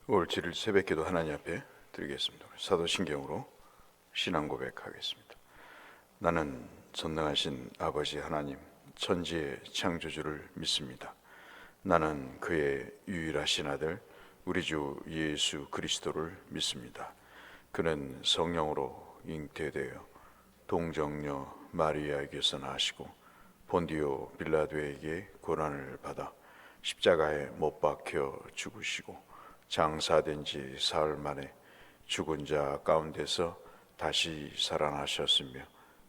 올 7일 새벽기도 하나님 앞에 드리겠습니다. 사도신경으로 신앙 고백하겠습니다. 나는 전능하신 아버지 하나님, 천지의 창조주를 믿습니다. 나는 그의 유일하신 아들 우리 주 예수 그리스도를 믿습니다. 그는 성령으로 잉태되어 동정녀 마리아에게서 나시고 본디오 빌라도에게 고난을 받아 십자가에 못 박혀 죽으시고 장사된 지 사흘 만에 죽은 자 가운데서 다시 살아나셨으며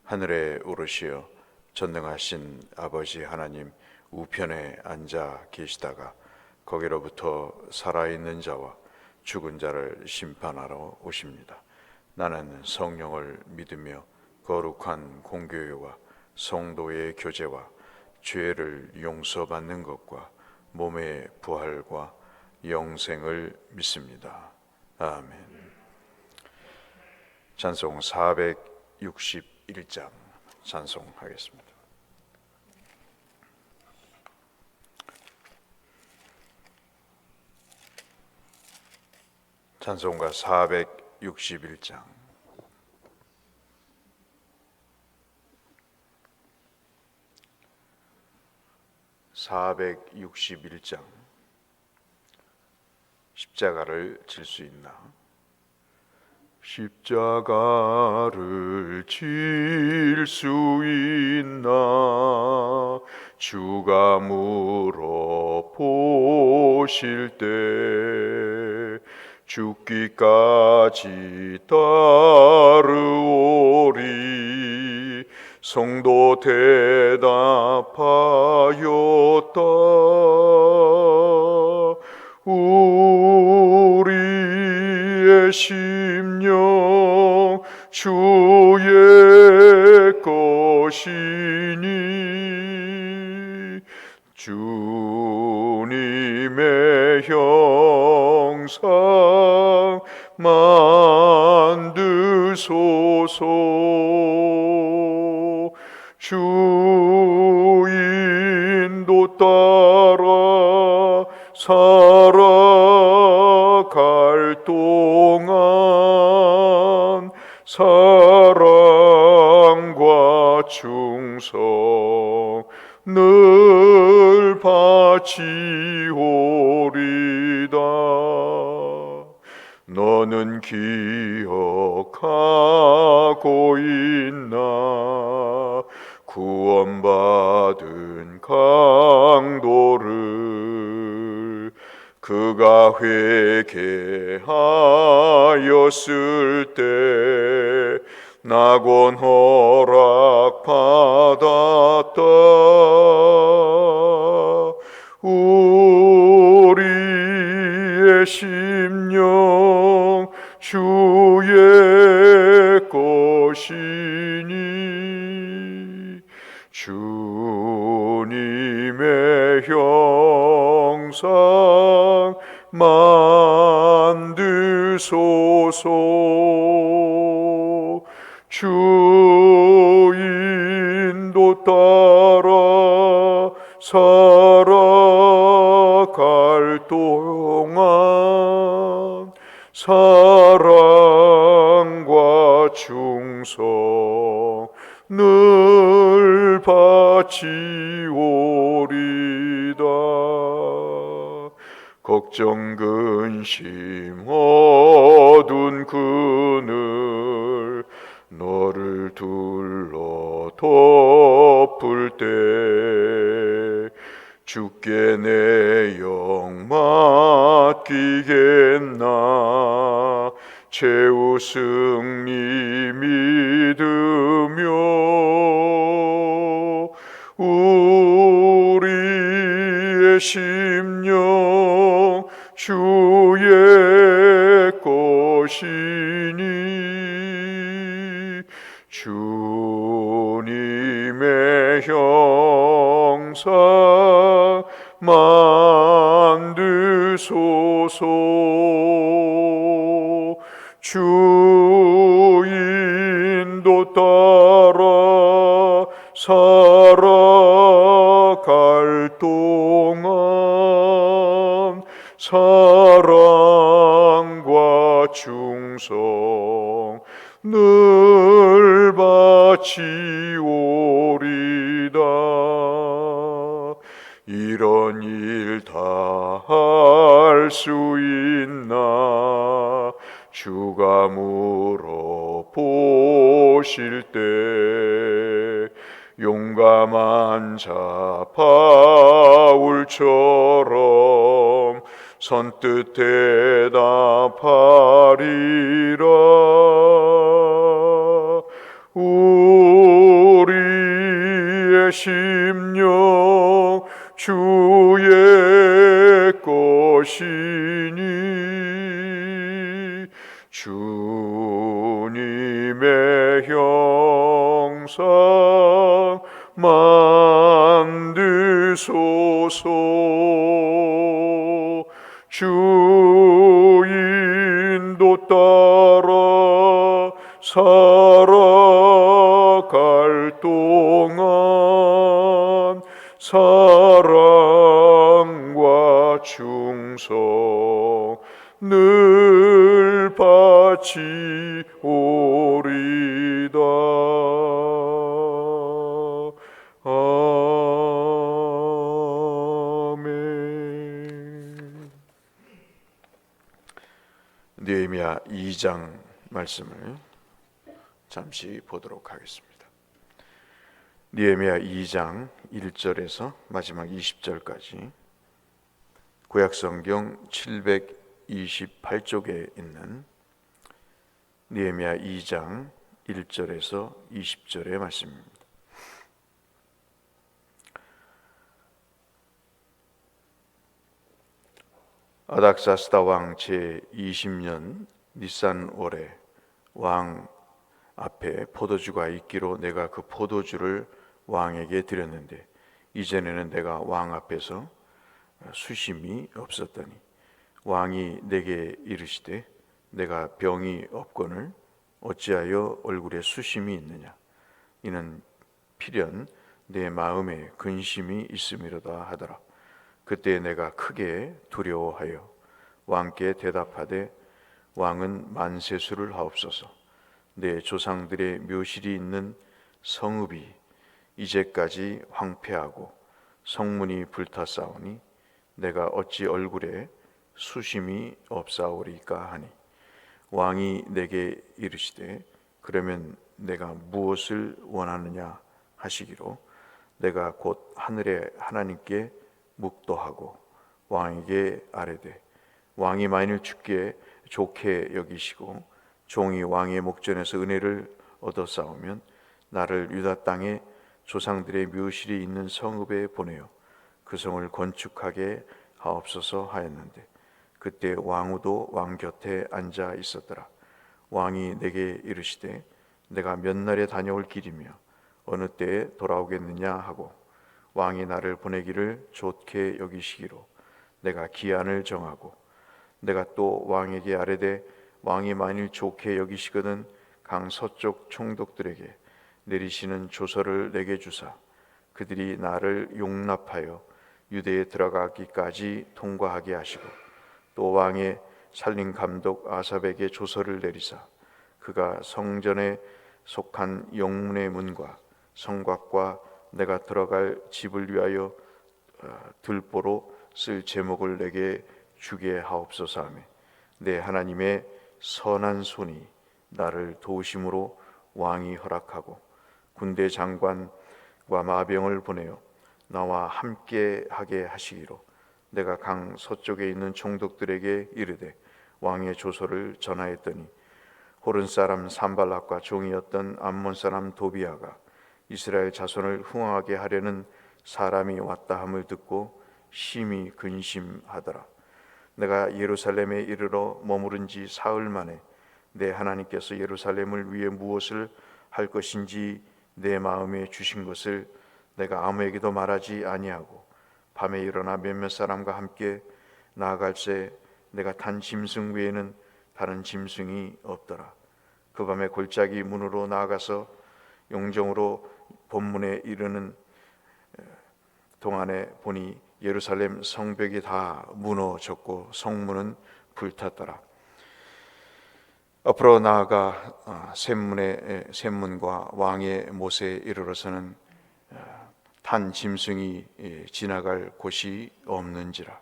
하늘에 오르시어 전능하신 아버지 하나님 우편에 앉아 계시다가 거기로부터 살아있는 자와 죽은 자를 심판하러 오십니다. 나는 성령을 믿으며 거룩한 공교회와 성도의 교제와 죄를 용서받는 것과 몸의 부활과 영생을 믿습니다. 아멘. 찬송 461장 찬송하겠습니다. 찬송가 461장. 십자가를 질 수 있나? 십자가를 질 수 있나? 주가 물어보실 때 죽기까지 따르오리. 성도 대답하였다. 우리의 심령 주의 것이니 주님의 형상 만드소서. 주 인도 따라 살아갈 동안 사랑과 충성 늘 바치오리다. 너는 기억하고 있나? 구원받은 강도를 그가 회개하였을 때 낙원 허락받았다. 우리의 심령 주의 것이니 주님의 형상 만드소서. 주 인도 따라 살아갈 동안 사랑과 충성 늘 바치오리다. 걱정 근심 어두운 그늘 너를 둘러 덮을 때 주께 내 영 맡기겠나? 최후 승리 믿으며 우리의 심령 주의 것이니 주님의 형상 만드소서. 주 인도 따라 살아갈 동안 사랑 충성 늘 바치오리다. 이런 일 다 할 수 있나 주가 물어보실 때 용감한 자 바울처럼 선뜻 대답하리라. 우리의 심령 주의 것이니 주님의 형상 만드소서. 주 인도 따라 살아갈 동안 사랑과 충성 늘 바치오리다. 아멘. 느헤미야 2장 말씀을 잠시 보도록 하겠습니다. 느헤미야 2장 1절에서 마지막 20절까지 구약성경 728쪽에 있는 느헤미야 2장 1절에서 20절의 말씀입니다. 아닥사스다 왕 제20년 니산월에 왕 앞에 포도주가 있기로 내가 그 포도주를 왕에게 드렸는데 이전에는 내가 왕 앞에서 수심이 없었더니 왕이 내게 이르시되 내가 병이 없거늘 어찌하여 얼굴에 수심이 있느냐. 이는 필연 내 마음에 근심이 있음이로다 하더라. 그때 내가 크게 두려워하여 왕께 대답하되 왕은 만세수를 하옵소서. 내 조상들의 묘실이 있는 성읍이 이제까지 황폐하고 성문이 불탔사오니 내가 어찌 얼굴에 수심이 없사오리까 하니 왕이 내게 이르시되 그러면 내가 무엇을 원하느냐 하시기로 내가 곧 하늘의 하나님께 묵도하고 왕에게 아뢰되 왕이 만일 주께 좋게 여기시고 종이 왕의 목전에서 은혜를 얻어싸우면 나를 유다 땅에 조상들의 묘실이 있는 성읍에 보내어 그 성을 건축하게 하옵소서 하였는데 그때 왕후도 왕 곁에 앉아 있었더라. 왕이 내게 이르시되 내가 몇 날에 다녀올 길이며 어느 때에 돌아오겠느냐 하고 왕이 나를 보내기를 좋게 여기시기로 내가 기한을 정하고 내가 또 왕에게 아뢰되 왕이 만일 좋게 여기시거든 강 서쪽 총독들에게 내리시는 조서를 내게 주사 그들이 나를 용납하여 유대에 들어가기까지 통과하게 하시고 또 왕의 살림 감독 아삽에게 조서를 내리사 그가 성전에 속한 영문의 문과 성곽과 내가 들어갈 집을 위하여 들보로 쓸 제목을 내게 주게 하옵소서 하며 내 하나님의 선한 손이 나를 도우심으로 왕이 허락하고 군대 장관과 마병을 보내어 나와 함께 하게 하시기로 내가 강 서쪽에 있는 총독들에게 이르되 왕의 조서를 전하였더니 호른 사람 산발락과 종이었던 암몬 사람 도비아가 이스라엘 자손을 흥하게 하려는 사람이 왔다 함을 듣고 심히 근심하더라. 내가 예루살렘에 이르러 머무른 지 사흘 만에 내 하나님께서 예루살렘을 위해 무엇을 할 것인지 내 마음에 주신 것을 내가 아무에게도 말하지 아니하고 밤에 일어나 몇몇 사람과 함께 나아갈새 내가 탄 짐승 외에는 다른 짐승이 없더라. 그 밤에 골짜기 문으로 나아가서 용정으로 본문에 이르는 동안에 보니 예루살렘 성벽이 다 무너졌고 성문은 불탔더라. 앞으로 나아가 샘문과 왕의 못에 이르러서는 탄 짐승이 지나갈 곳이 없는지라.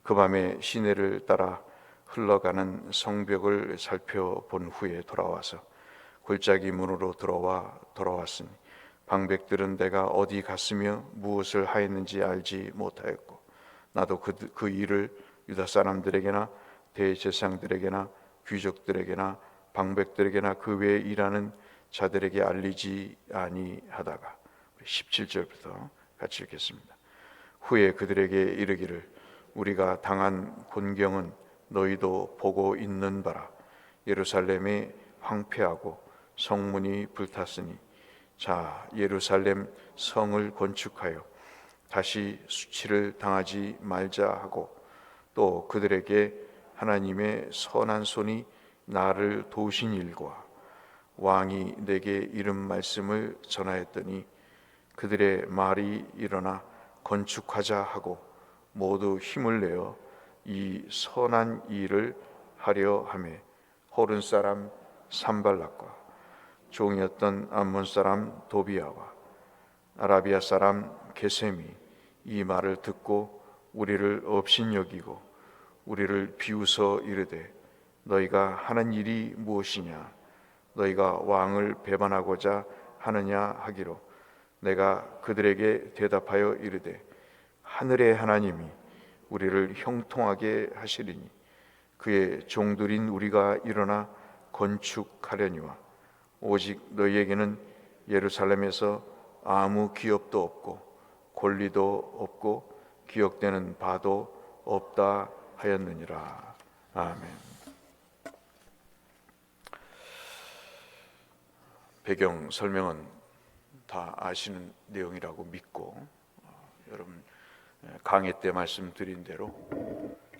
그 밤에 시내를 따라 흘러가는 성벽을 살펴본 후에 돌아와서 골짜기 문으로 돌아왔으니 방백들은 내가 어디 갔으며 무엇을 하였는지 알지 못하였고, 나도 그 일을 유다 사람들에게나 대제사장들에게나 귀족들에게나 방백들에게나 그 외에 일하는 자들에게 알리지 아니하다가. 17절부터 같이 읽겠습니다. 후에 그들에게 이르기를 우리가 당한 곤경은 너희도 보고 있는 바라. 예루살렘이 황폐하고 성문이 불탔으니 자 예루살렘 성을 건축하여 다시 수치를 당하지 말자 하고, 또 그들에게 하나님의 선한 손이 나를 도우신 일과 왕이 내게 이른 말씀을 전하였더니 그들의 말이 일어나 건축하자 하고 모두 힘을 내어 이 선한 일을 하려 하매, 호른 사람 산발락과 종이었던 암몬 사람 도비아와 아라비아 사람 게셈이 이 말을 듣고 우리를 업신여기고 우리를 비웃어 이르되 너희가 하는 일이 무엇이냐, 너희가 왕을 배반하고자 하느냐 하기로, 내가 그들에게 대답하여 이르되 하늘의 하나님이 우리를 형통하게 하시리니 그의 종들인 우리가 일어나 건축하려니와 오직 너희에게는 예루살렘에서 아무 기업도 없고 권리도 없고 기억되는 바도 없다 하였느니라. 아멘. 배경 설명은 다 아시는 내용이라고 믿고, 여러분 강의 때 말씀드린 대로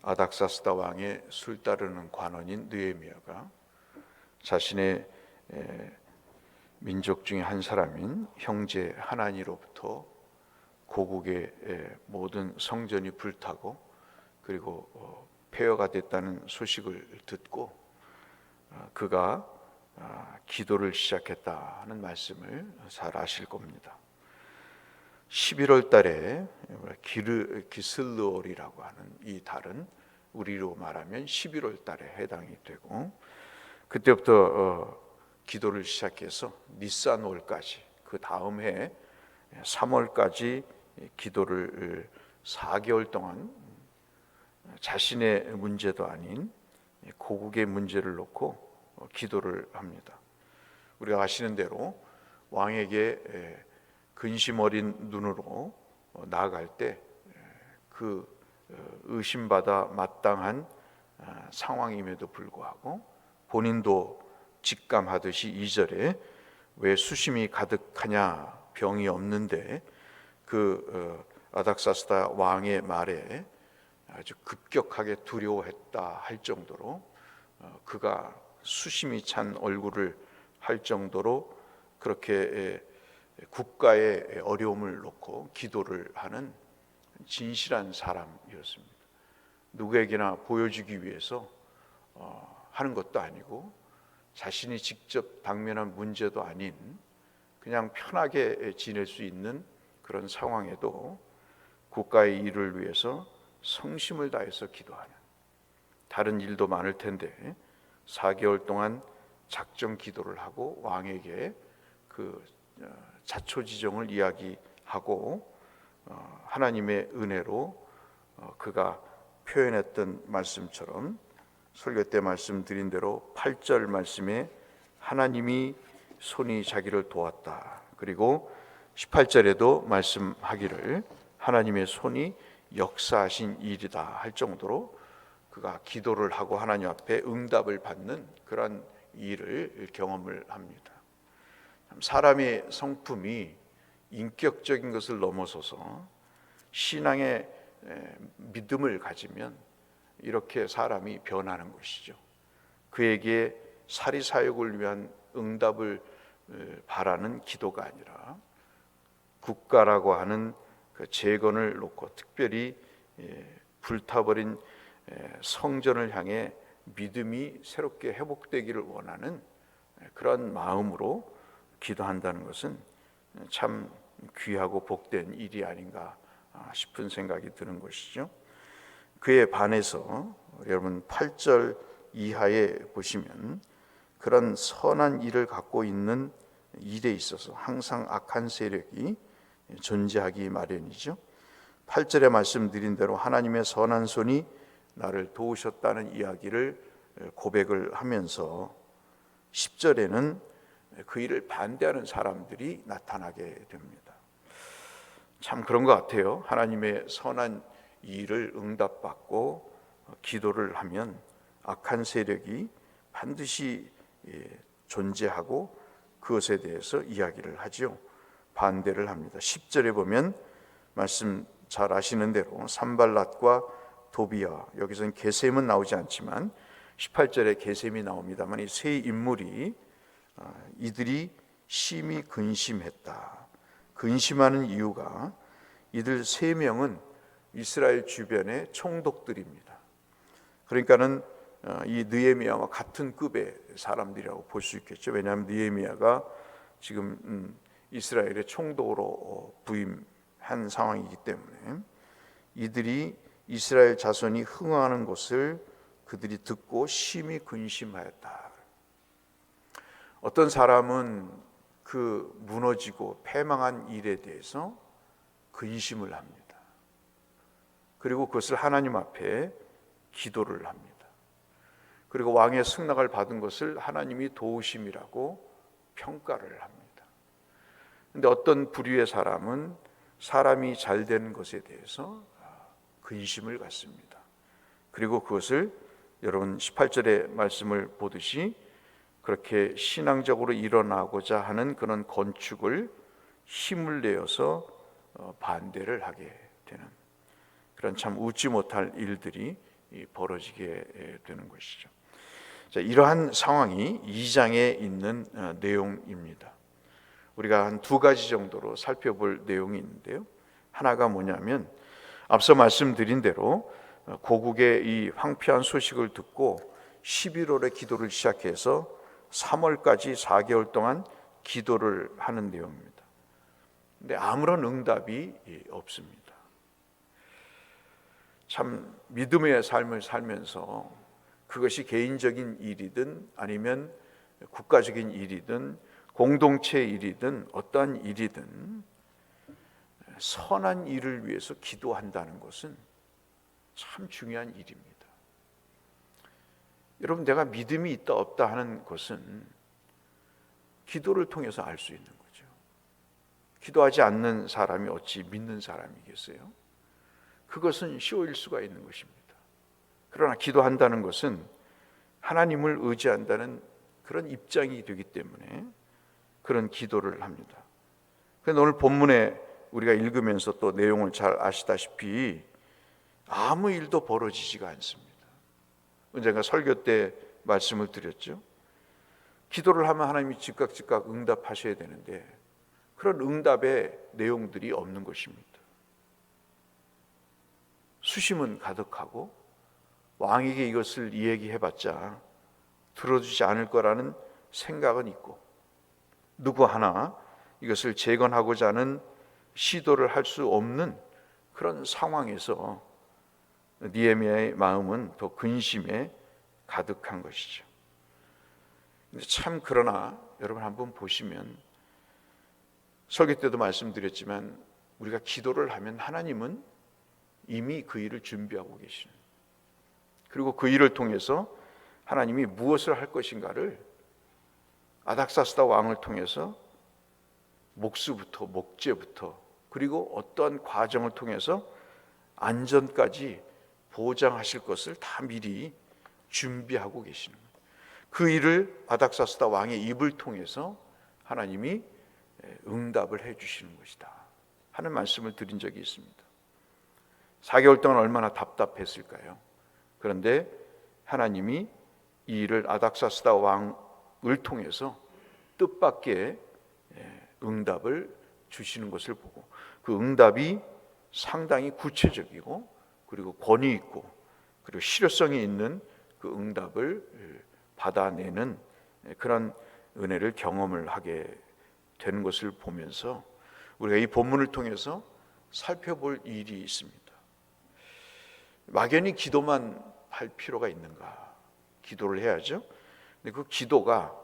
아닥사스다 왕의 술 따르는 관원인 느헤미야가 자신의 민족 중에 한 사람인 형제 하나니로부터 고국의 모든 성전이 불타고 그리고 폐허가 됐다는 소식을 듣고 그가 기도를 시작했다는 말씀을 잘 아실 겁니다. 11월 달에 기슬르월이라고 하는 이 달은 우리로 말하면 11월 달에 해당이 되고, 그때부터 기도를 시작해서 니산월까지, 그 다음 해 3월까지 기도를 4개월 동안 자신의 문제도 아닌 고국의 문제를 놓고 기도를 합니다. 우리가 아시는 대로 왕에게 근심 어린 눈으로 나아갈 때 그 의심받아 마땅한 상황임에도 불구하고 본인도 직감하듯이 2절에 왜 수심이 가득하냐, 병이 없는데, 그 아닥사스다 왕의 말에 아주 급격하게 두려워했다 할 정도로 그가 수심이 찬 얼굴을 할 정도로 그렇게 국가의 어려움을 놓고 기도를 하는 진실한 사람이었습니다. 누구에게나 보여주기 위해서 하는 것도 아니고 자신이 직접 당면한 문제도 아닌 그냥 편하게 지낼 수 있는 그런 상황에도 국가의 일을 위해서 성심을 다해서 기도하는, 다른 일도 많을 텐데 4개월 동안 작정 기도를 하고 왕에게 그 자초지종을 이야기하고 하나님의 은혜로 그가 표현했던 말씀처럼 설교 때 말씀드린 대로 8절 말씀에 하나님이 손이 자기를 도왔다, 그리고 18절에도 말씀하기를 하나님의 손이 역사하신 일이다 할 정도로 그가 기도를 하고 하나님 앞에 응답을 받는 그런 일을 경험을 합니다. 사람의 성품이 인격적인 것을 넘어서서 신앙의 믿음을 가지면 이렇게 사람이 변하는 것이죠. 그에게 사리사욕을 위한 응답을 바라는 기도가 아니라 국가라고 하는 그 재건을 놓고 특별히 불타버린 성전을 향해 믿음이 새롭게 회복되기를 원하는 그런 마음으로 기도한다는 것은 참 귀하고 복된 일이 아닌가 싶은 생각이 드는 것이죠. 그에 반해서 여러분 8절 이하에 보시면 그런 선한 일을 갖고 있는 일에 있어서 항상 악한 세력이 존재하기 마련이죠. 8절에 말씀드린 대로 하나님의 선한 손이 나를 도우셨다는 이야기를 고백을 하면서 10절에는 그 일을 반대하는 사람들이 나타나게 됩니다. 참 그런 것 같아요. 하나님의 선한 일을 응답받고 기도를 하면 악한 세력이 반드시 존재하고 그것에 대해서 이야기를 하죠. 반대를 합니다. 10절에 보면 말씀 잘 아시는 대로 산발랏과 도비아, 여기서는 게셈은 나오지 않지만 18절에 게셈이 나옵니다만 이 세 인물이 이들이 심히 근심했다. 근심하는 이유가 이들 세 명은 이스라엘 주변의 총독들입니다. 그러니까는 이 느헤미야와 같은 급의 사람들이라고 볼 수 있겠죠. 왜냐하면 느헤미야가 지금 이스라엘의 총독으로 부임한 상황이기 때문에 이들이 이스라엘 자손이 흥하는 것을 그들이 듣고 심히 근심하였다. 어떤 사람은 그 무너지고 패망한 일에 대해서 근심을 합니다. 그리고 그것을 하나님 앞에 기도를 합니다. 그리고 왕의 승낙을 받은 것을 하나님이 도우심이라고 평가를 합니다. 그런데 어떤 부류의 사람은 사람이 잘 되는 것에 대해서 근심을 갖습니다. 그리고 그것을 여러분 18절의 말씀을 보듯이 그렇게 신앙적으로 일어나고자 하는 그런 건축을 힘을 내어서 반대를 하게 되는 그런 참 웃지 못할 일들이 벌어지게 되는 것이죠. 자, 이러한 상황이 2장에 있는 내용입니다. 우리가 한 두 가지 정도로 살펴볼 내용이 있는데요. 하나가 뭐냐면 앞서 말씀드린 대로 고국의 이 황폐한 소식을 듣고 11월에 기도를 시작해서 3월까지 4개월 동안 기도를 하는 내용입니다. 근데 아무런 응답이 없습니다. 참 믿음의 삶을 살면서 그것이 개인적인 일이든 아니면 국가적인 일이든 공동체의 일이든 어떠한 일이든 선한 일을 위해서 기도한다는 것은 참 중요한 일입니다. 여러분, 내가 믿음이 있다 없다 하는 것은 기도를 통해서 알 수 있는 거죠. 기도하지 않는 사람이 어찌 믿는 사람이겠어요? 그것은 쇼일 수가 있는 것입니다. 그러나 기도한다는 것은 하나님을 의지한다는 그런 입장이 되기 때문에 그런 기도를 합니다. 그런데 오늘 본문에 우리가 읽으면서 또 내용을 잘 아시다시피 아무 일도 벌어지지가 않습니다. 언젠가 설교 때 말씀을 드렸죠. 기도를 하면 하나님이 즉각 응답하셔야 되는데 그런 응답의 내용들이 없는 것입니다. 수심은 가득하고 왕에게 이것을 이야기해봤자 들어주지 않을 거라는 생각은 있고 누구 하나 이것을 재건하고자 하는 시도를 할 수 없는 그런 상황에서 느헤미야의 마음은 더 근심에 가득한 것이죠. 참 그러나 여러분 한번 보시면 설교 때도 말씀드렸지만 우리가 기도를 하면 하나님은 이미 그 일을 준비하고 계시는, 그리고 그 일을 통해서 하나님이 무엇을 할 것인가를 아닥사스다 왕을 통해서 목수부터 목재부터 그리고 어떠한 과정을 통해서 안전까지 보장하실 것을 다 미리 준비하고 계시는 거예요. 그 일을 아닥사스다 왕의 입을 통해서 하나님이 응답을 해 주시는 것이다 하는 말씀을 드린 적이 있습니다. 4개월 동안 얼마나 답답했을까요? 그런데 하나님이 이 일을 아닥사스다 왕을 통해서 뜻밖의 응답을 주시는 것을 보고 그 응답이 상당히 구체적이고 그리고 권위 있고 그리고 실효성이 있는 그 응답을 받아내는 그런 은혜를 경험을 하게 되는 것을 보면서 우리가 이 본문을 통해서 살펴볼 일이 있습니다. 막연히 기도만 할 필요가 있는가? 기도를 해야죠. 근데 그 기도가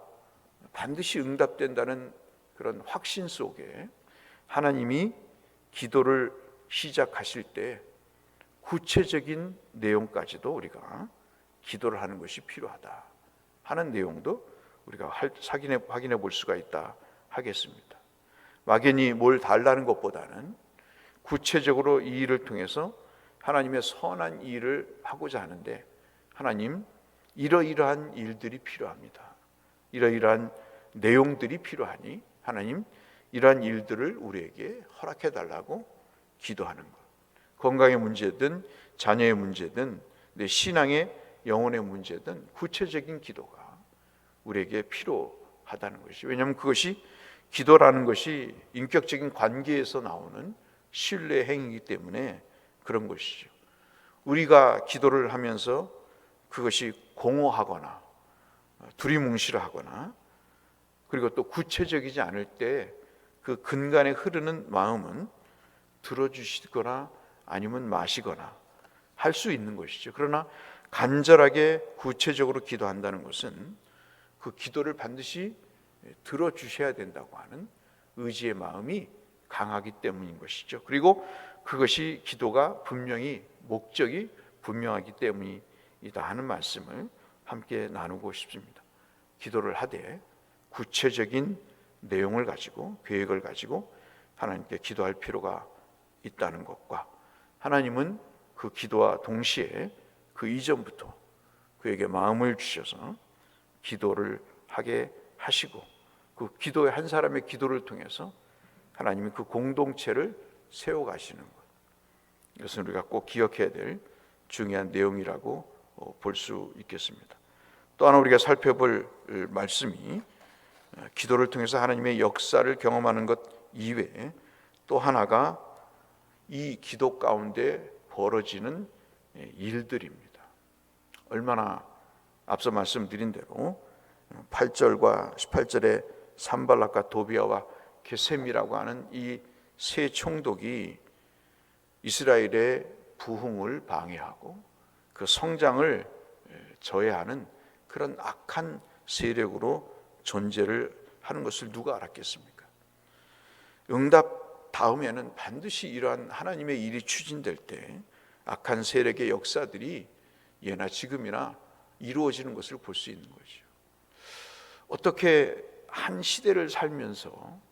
반드시 응답된다는 그런 확신 속에 하나님이 기도를 시작하실 때 구체적인 내용까지도 우리가 기도를 하는 것이 필요하다 하는 내용도 우리가 확인해 볼 수가 있다 하겠습니다. 막연히 뭘 달라는 것보다는 구체적으로 이 일을 통해서 하나님의 선한 일을 하고자 하는데, 하나님 이러이러한 일들이 필요합니다. 이러이러한 내용들이 필요하니 하나님 이러한 일들을 우리에게 허락해 달라고 기도하는 것. 건강의 문제든 자녀의 문제든 내 신앙의 영혼의 문제든 구체적인 기도가 우리에게 필요하다는 것이, 왜냐하면 그것이 기도라는 것이 인격적인 관계에서 나오는 신뢰 행위이기 때문에 그런 것이죠. 우리가 기도를 하면서 그것이 공허하거나 두리뭉실하거나 그리고 또 구체적이지 않을 때 그 근간에 흐르는 마음은 들어주시거나 아니면 마시거나 할 수 있는 것이죠. 그러나 간절하게 구체적으로 기도한다는 것은 그 기도를 반드시 들어주셔야 된다고 하는 의지의 마음이 강하기 때문인 것이죠. 그리고 그것이 기도가 분명히 목적이 분명하기 때문이다 하는 말씀을 함께 나누고 싶습니다. 기도를 하되 구체적인 내용을 가지고 계획을 가지고 하나님께 기도할 필요가 있다는 것과, 하나님은 그 기도와 동시에 그 이전부터 그에게 마음을 주셔서 기도를 하게 하시고 그 기도의 한 사람의 기도를 통해서 하나님이 그 공동체를 세워가시는 것, 이것은 우리가 꼭 기억해야 될 중요한 내용이라고 볼 수 있겠습니다. 또 하나 우리가 살펴볼 말씀이 기도를 통해서 하나님의 역사를 경험하는 것 이외에 또 하나가 이 기도 가운데 벌어지는 일들입니다. 얼마나 앞서 말씀드린 대로 8절과 18절에 산발락과 도비아와 게셈이라고 하는 이 세 총독이 이스라엘의 부흥을 방해하고 그 성장을 저해하는 그런 악한 세력으로 존재를 하는 것을 누가 알았겠습니까? 응답 다음에는 반드시 이러한 하나님의 일이 추진될 때 악한 세력의 역사들이 예나 지금이나 이루어지는 것을 볼 수 있는 거죠. 어떻게 한 시대를 살면서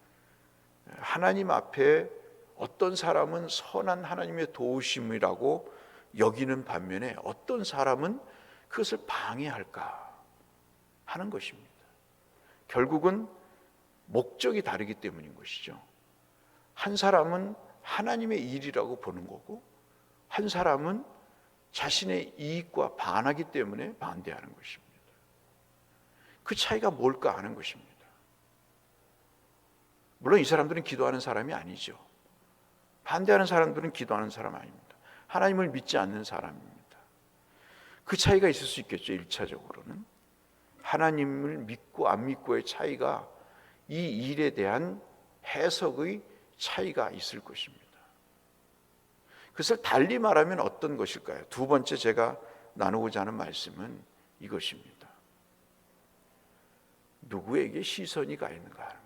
하나님 앞에 어떤 사람은 선한 하나님의 도우심이라고 여기는 반면에 어떤 사람은 그것을 방해할까 하는 것입니다. 결국은 목적이 다르기 때문인 것이죠. 한 사람은 하나님의 일이라고 보는 거고 한 사람은 자신의 이익과 반하기 때문에 반대하는 것입니다. 그 차이가 뭘까 하는 것입니다. 물론 이 사람들은 기도하는 사람이 아니죠. 반대하는 사람들은 기도하는 사람 아닙니다. 하나님을 믿지 않는 사람입니다. 그 차이가 있을 수 있겠죠. 1차적으로는 하나님을 믿고 안 믿고의 차이가 이 일에 대한 해석의 차이가 있을 것입니다. 그것을 달리 말하면 어떤 것일까요? 두 번째 제가 나누고자 하는 말씀은 이것입니다. 누구에게 시선이 가 있는가 하는 것,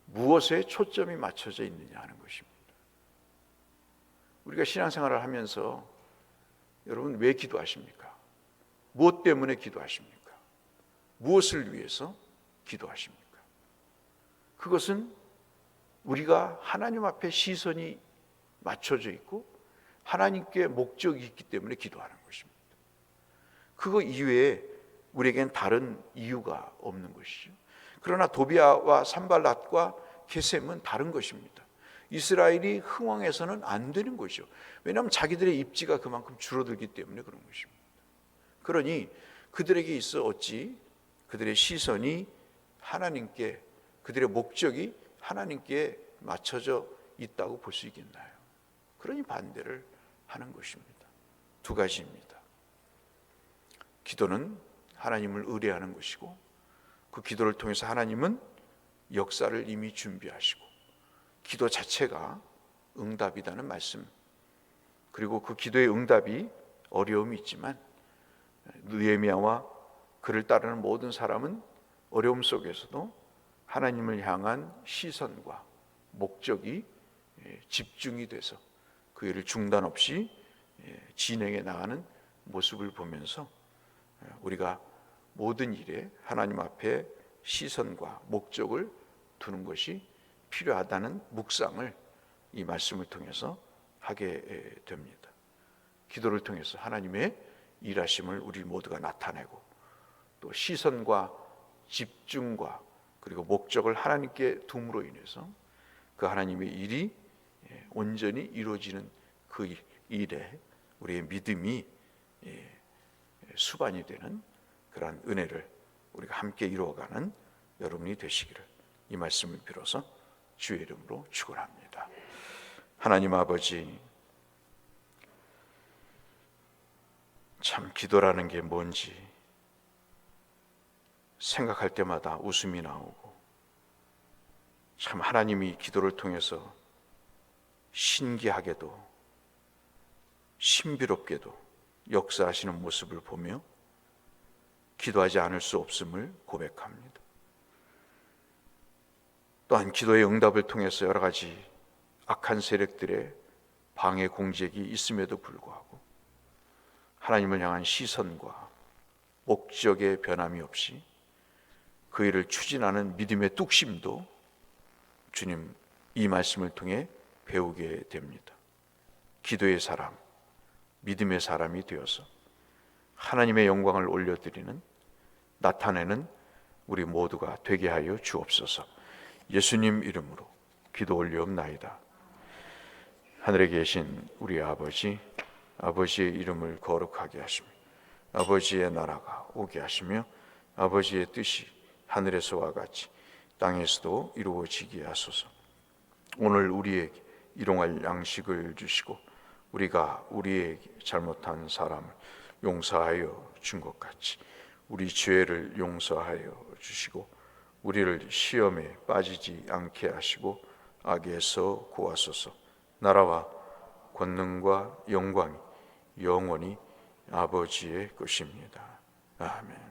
무엇에 초점이 맞춰져 있느냐 하는 것입니다. 우리가 신앙생활을 하면서 여러분 왜 기도하십니까? 무엇 때문에 기도하십니까? 무엇을 위해서 기도하십니까? 그것은 우리가 하나님 앞에 시선이 맞춰져 있고 하나님께 목적이 있기 때문에 기도하는 것입니다. 그거 이외에 우리에겐 다른 이유가 없는 것이죠. 그러나 도비아와 산발랏과 게셈은 다른 것입니다. 이스라엘이 흥왕해서는 안 되는 것이죠. 왜냐하면 자기들의 입지가 그만큼 줄어들기 때문에 그런 것입니다. 그러니 그들에게 있어 어찌 그들의 시선이 하나님께, 그들의 목적이 하나님께 맞춰져 있다고 볼 수 있겠나요? 그러니 반대를 하는 것입니다. 두 가지입니다. 기도는 하나님을 의뢰하는 것이고, 그 기도를 통해서 하나님은 역사를 이미 준비하시고, 기도 자체가 응답이라는 말씀, 그리고 그 기도의 응답이 어려움이 있지만 느헤미야와 그를 따르는 모든 사람은 어려움 속에서도 하나님을 향한 시선과 목적이 집중이 돼서 그 일을 중단 없이 진행해 나가는 모습을 보면서 우리가 모든 일에 하나님 앞에 시선과 목적을 두는 것이 필요하다는 묵상을 이 말씀을 통해서 하게 됩니다. 기도를 통해서 하나님의 일하심을 우리 모두가 나타내고, 또 시선과 집중과 그리고 목적을 하나님께 둠으로 인해서 그 하나님의 일이 온전히 이루어지는 그 일에 우리의 믿음이 수반이 되는 그러한 은혜를 우리가 함께 이루어가는 여러분이 되시기를 이 말씀을 빌어서 주의 이름으로 축원합니다. 하나님 아버지, 참 기도라는 게 뭔지 생각할 때마다 웃음이 나오고, 참 하나님이 기도를 통해서 신기하게도 신비롭게도 역사하시는 모습을 보며 기도하지 않을 수 없음을 고백합니다. 또한 기도의 응답을 통해서 여러 가지 악한 세력들의 방해 공작이 있음에도 불구하고 하나님을 향한 시선과 목적의 변함이 없이 그 일을 추진하는 믿음의 뚝심도 주님 이 말씀을 통해 배우게 됩니다. 기도의 사람, 믿음의 사람이 되어서 하나님의 영광을 올려드리는, 나타내는 우리 모두가 되게 하여 주옵소서. 예수님 이름으로 기도 올리옵나이다. 하늘에 계신 우리 아버지, 아버지의 이름을 거룩하게 하시며 아버지의 나라가 오게 하시며 아버지의 뜻이 하늘에서와 같이 땅에서도 이루어지게 하소서. 오늘 우리에게 일용할 양식을 주시고 우리가 우리에게 잘못한 사람을 용서하여 준 것 같이 우리 죄를 용서하여 주시고 우리를 시험에 빠지지 않게 하시고 악에서 구하소서. 나라와 권능과 영광이 영원히 아버지의 것입니다. 아멘.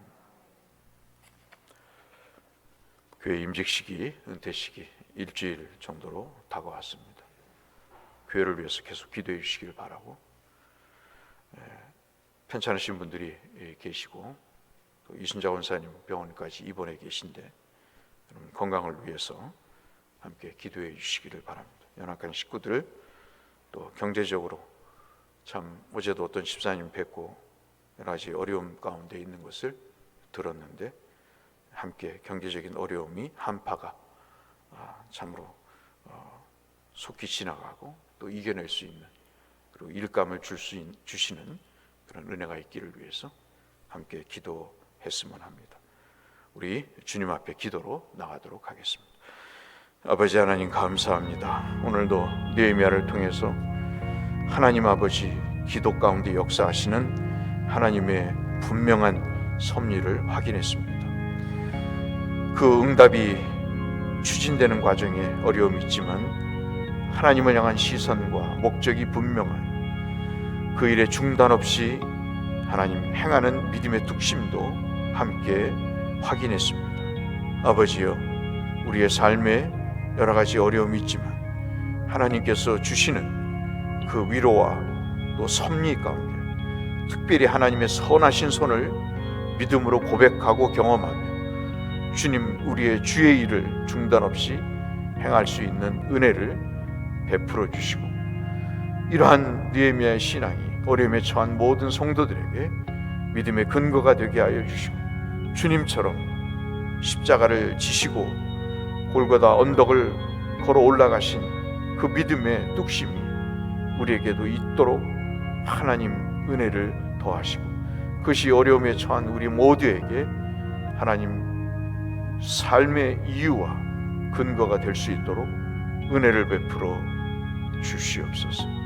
교회 임직식이, 은퇴식이 일주일 정도로 다가왔습니다. 교회를 위해서 계속 기도해 주시길 바라고, 편찮으신 분들이 계시고 또 이순자 원사님 병원까지 입원해 계신데 여러분 건강을 위해서 함께 기도해 주시기를 바랍니다. 연약한 식구들, 또 경제적으로 참 어제도 어떤 집사님 뵙고 여러 가지 어려움 가운데 있는 것을 들었는데, 함께 경제적인 어려움이 한파가 참으로 속히 지나가고 또 이겨낼 수 있는, 그리고 일감을 주시는 그런 은혜가 있기를 위해서 함께 기도했으면 합니다. 우리 주님 앞에 기도로 나가도록 하겠습니다. 아버지 하나님 감사합니다. 오늘도 느헤미야를 통해서 하나님 아버지 기도 가운데 역사하시는 하나님의 분명한 섭리를 확인했습니다. 그 응답이 추진되는 과정에 어려움이 있지만 하나님을 향한 시선과 목적이 분명한 그 일에 중단 없이 하나님 행하는 믿음의 뚝심도 함께 확인했습니다. 아버지여, 우리의 삶에 여러 가지 어려움이 있지만 하나님께서 주시는 그 위로와 또 섭리 가운데 특별히 하나님의 선하신 손을 믿음으로 고백하고 경험하며 주님 우리의 주의 일을 중단 없이 행할 수 있는 은혜를 베풀어 주시고, 이러한 느헤미야의 신앙이 어려움에 처한 모든 성도들에게 믿음의 근거가 되게 하여 주시고, 주님처럼 십자가를 지시고 골고다 언덕을 걸어 올라가신 그 믿음의 뚝심이 우리에게도 있도록 하나님 은혜를 더하시고, 그것이 어려움에 처한 우리 모두에게 하나님 삶의 이유와 근거가 될 수 있도록 은혜를 베풀어 주시옵소서.